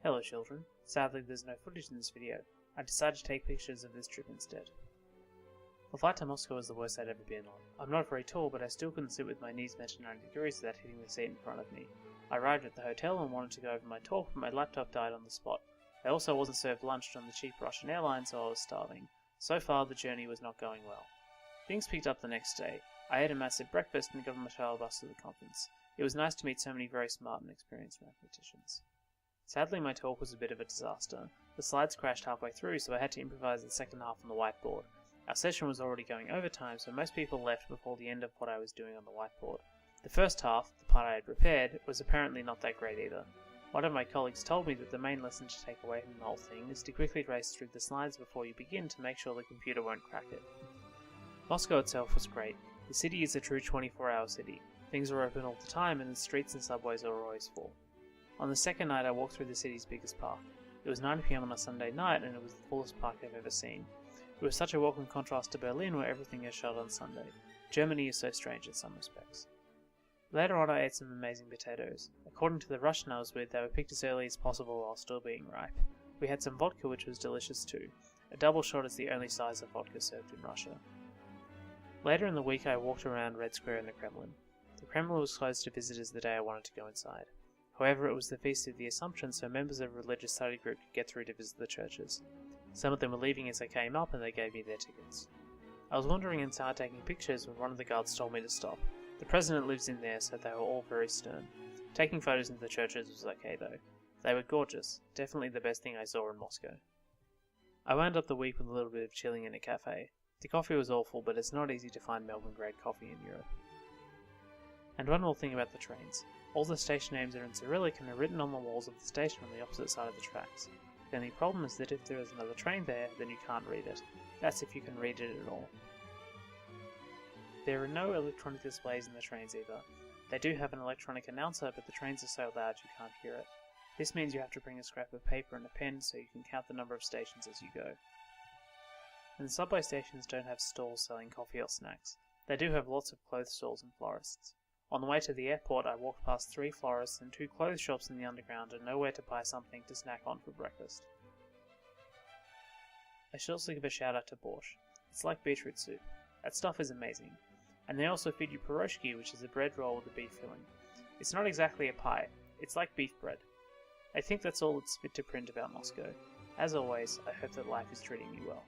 Hello children, sadly there's no footage in this video. I decided to take pictures of this trip instead. The flight to Moscow was the worst I'd ever been on. I'm not very tall, but I still couldn't sit with my knees bent at 90 degrees without hitting the seat in front of me. I arrived at the hotel and wanted to go over my talk, but my laptop died on the spot. I also wasn't served lunch on the cheap Russian airline, so I was starving. So far, the journey was not going well. Things picked up the next day. I ate a massive breakfast and got on my shuttle bus to the conference. It was nice to meet so many very smart and experienced mathematicians. Sadly, my talk was a bit of a disaster. The slides crashed halfway through, so I had to improvise the second half on the whiteboard. Our session was already going overtime, so most people left before the end of what I was doing on the whiteboard. The first half, the part I had prepared, was apparently not that great either. One of my colleagues told me that the main lesson to take away from the whole thing is to quickly race through the slides before you begin to make sure the computer won't crack it. Moscow itself was great. The city is a true 24-hour city. Things are open all the time and the streets and subways are always full. On the second night I walked through the city's biggest park. It was 9 PM on a Sunday night and it was the fullest park I've ever seen. It was such a welcome contrast to Berlin where everything is shut on Sunday. Germany is so strange in some respects. Later on I ate some amazing potatoes. According to the Russian I was with, they were picked as early as possible while still being ripe. We had some vodka which was delicious too. A double shot is the only size of vodka served in Russia. Later in the week I walked around Red Square and the Kremlin. The Kremlin was closed to visitors the day I wanted to go inside. However, it was the Feast of the Assumption, so members of a religious study group could get through to visit the churches. Some of them were leaving as I came up and they gave me their tickets. I was wandering inside taking pictures when one of the guards told me to stop. The president lives in there, so they were all very stern. Taking photos into the churches was okay though. They were gorgeous, definitely the best thing I saw in Moscow. I wound up the week with a little bit of chilling in a cafe. The coffee was awful, but it's not easy to find Melbourne-grade coffee in Europe. And one more thing about the trains. All the station names are in Cyrillic and are written on the walls of the station on the opposite side of the tracks. The only problem is that if there is another train there, then you can't read it. That's if you can read it at all. There are no electronic displays in the trains either. They do have an electronic announcer, but the trains are so loud you can't hear it. This means you have to bring a scrap of paper and a pen so you can count the number of stations as you go. And the subway stations don't have stalls selling coffee or snacks. They do have lots of clothes stalls and florists. On the way to the airport, I walked past 3 florists and 2 clothes shops in the underground and nowhere to buy something to snack on for breakfast. I should also give a shout out to borscht. It's like beetroot soup. That stuff is amazing. And they also feed you pierogi, which is a bread roll with a beef filling. It's not exactly a pie, it's like beef bread. I think that's all that's fit to print about Moscow. As always, I hope that life is treating you well.